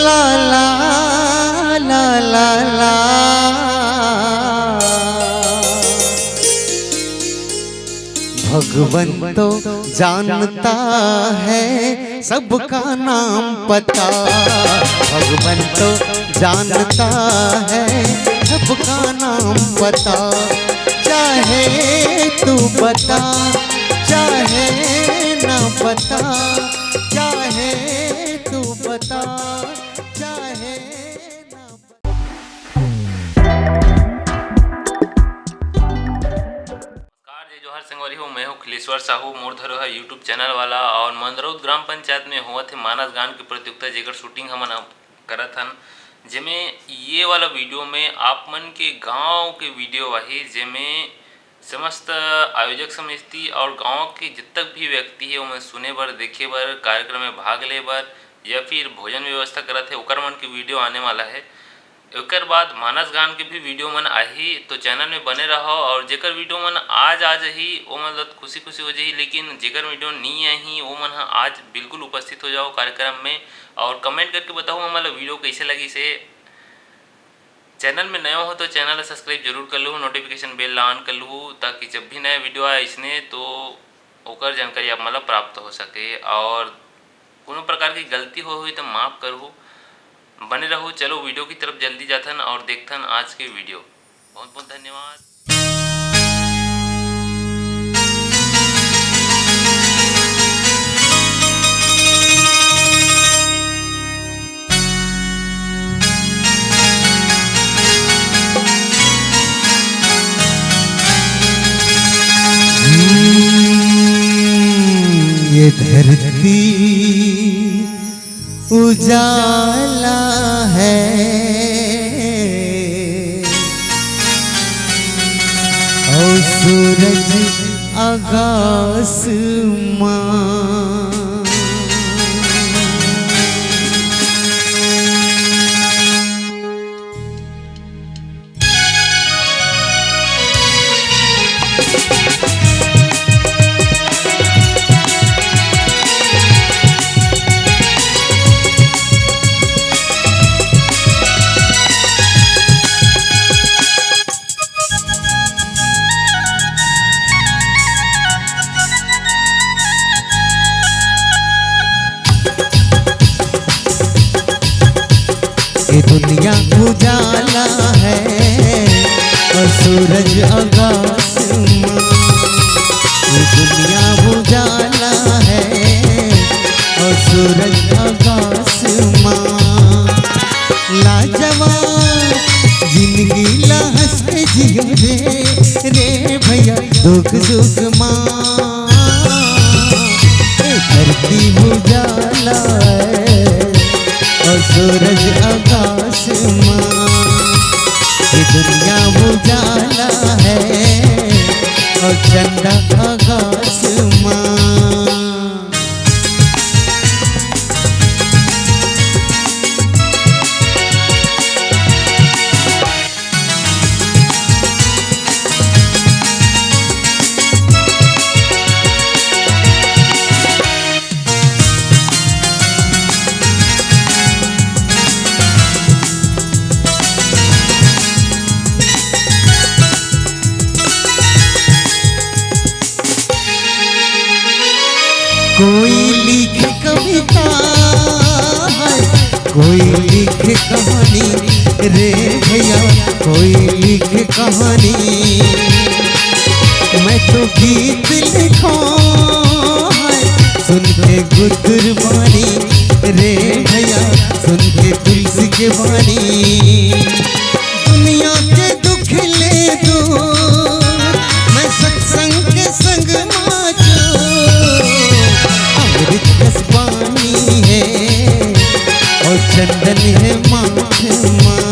ला ला ला ला ला। भगवन तो जानता है सबका नाम पता, भगवन तो जानता है सबका नाम पता। चाहे तू बता चाहे ना बता, चाहे तू बता चाहे ना बता। नमस्कार, जय जोहर संगवारी हो। मैं हूँ खिलेश्वर साहू, मोर धरो है यूट्यूब चैनल वाला। और मंदरौद ग्राम पंचायत में हुआ थे मानस गान की प्रतियोगिता, जेकर शूटिंग हमन करत हन। जेमें ये वाला वीडियो में आप मन के गांव के वीडियो वही, जेमें समस्त आयोजक समिति और गांव के जितक भी व्यक्ति है उन्हें सुने बर, देखे बर, कार्यक्रम में भाग ले बर या फिर भोजन व्यवस्था करत है, ओकर मन के वीडियो आने वाला है। एक बाद मानस गान के भी वीडियो मन आही, तो चैनल में बने रहो। और जेकर वीडियो मन आज ही वो मतलब खुशी खुशी हो जाही, लेकिन जेकर वीडियो नहीं आई वो मन आज बिल्कुल उपस्थित हो जाओ कार्यक्रम में। और कमेंट करके बताओ हमारा वीडियो कैसे लगी से। चैनल में नया हो तो चैनल सब्सक्राइब जरूर कर लो, नोटिफिकेशन बेल ऑन कर लो, ताकि जब भी नया वीडियो आए इसने तो ओकर जानकारी आप मतलब प्राप्त हो सके। और कोनो प्रकार की गलती हो हुई तो माफ़ करो, बने रहो। चलो वीडियो की तरफ जल्दी जाथन और देखथन आज के वीडियो। बहुत बहुत धन्यवाद। ये धरती उजाला है, और सूरज आकाशमां। ये दुनिया उजाला है और सूरज आकाशमां। ये दुनिया उजाला है और सूरज आकाशमां। लाजवाब जिंदगी ला हंस के जियो रे भैया, दुख सुख माँ। धरती उजाला है और सूरज आकाशमां। ये दुनिया उजाला है और चंदा आकाशमां। कोई लिखे कविता है, कोई लिखे कहानी रे भैया, कोई लिखे कहानी। मैं तो गीत लिखा है सुन के गुदरबानी रे भैया, सुन के तुलसी के बानी। दुनिया के दुख ले दो मैं सत्संग के संग पानी है और चंदन है माथ माँ।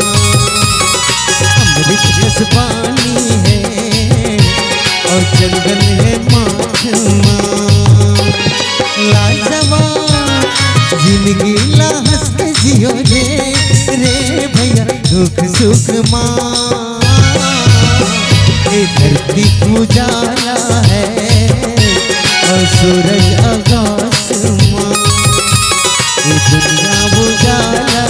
अमृत रस पानी है और चंदन है माथ माँ। लाजवाब जिंदगी ला हंस के जियो रे भैया, दुख सुख माँ। ये धरती उजाला है और सूरज आकाशमां। ये दुनिया उजाला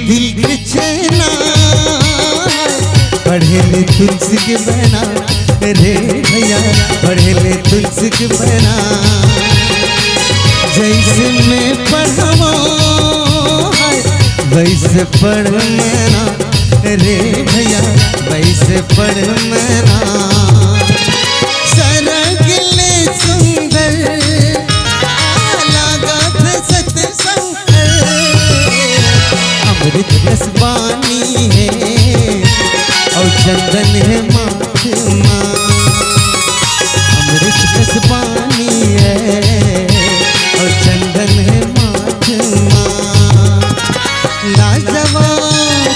दिल के चैना पढ़े ले तुलसी के बहना रे भैया पढ़े ले तुलसी के बहना जैसे मैं पढ़वा वैसे पढ़ मैना रे भैया वैसे पढ़ मैना सरगिले सुंदर लागत सत्संग अमृत रस पानी है और चंदन है माथमा अमृत रस पानी है और चंदन है माथमा लाजवाब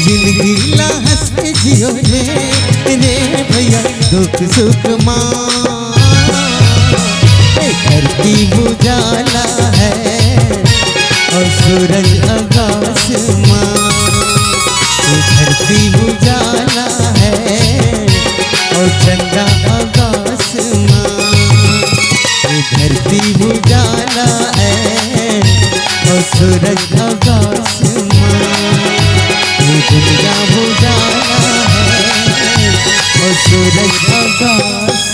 जिंदगी ला हंस के जियो रे भैया दुख सुख माँ धरती उजाला है और सूरज आकाश माँ धरती उजाला है और चंदा आकाश माँ धरती उजाला है और सूरज आकाश माँ दुनिया उजाला है और सूरज आकाश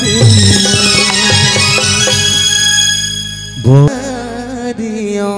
बोरियों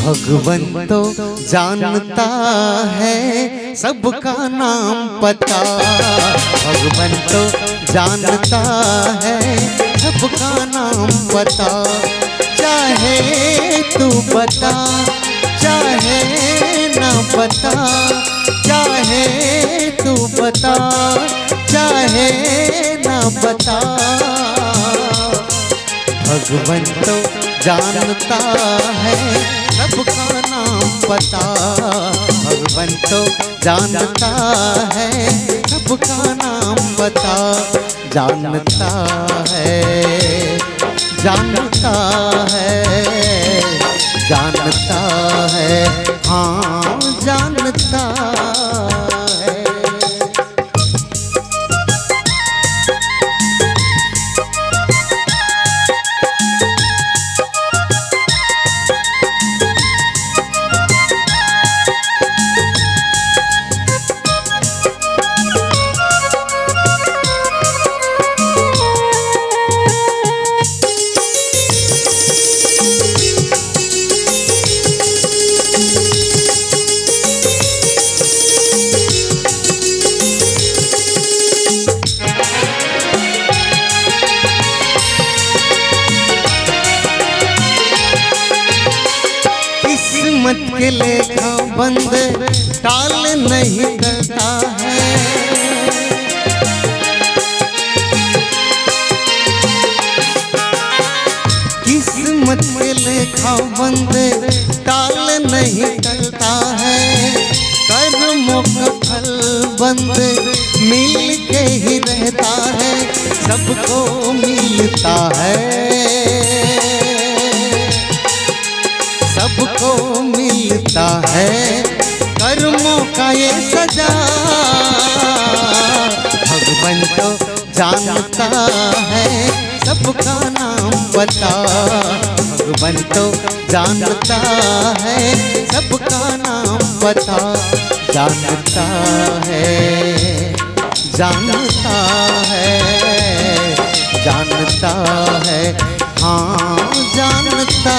भगवन तो जानता है सबका नाम पता भगवन तो जानता है सबका नाम पता चाहे तू बता चाहे ना बता चाहे तू बता चाहे ना बता भगवन तो जानता है सबका नाम पता भगवन तो जानता है सबका नाम पता जानता है जानता है जानता है हाँ जानता है किस्मत के लेखा बंद टाल नहीं करता है किस्मत के लेखा बंद टाल नहीं करता है कर्मों का फल बंद मिल के ही रहता है सबको मिलता है सबको मिलता है कर्मों का ये सजा भगवन तो जानता है सबका नाम पता भगवन तो जानता है सबका नाम पता जानता है जानता है जानता है हाँ जानता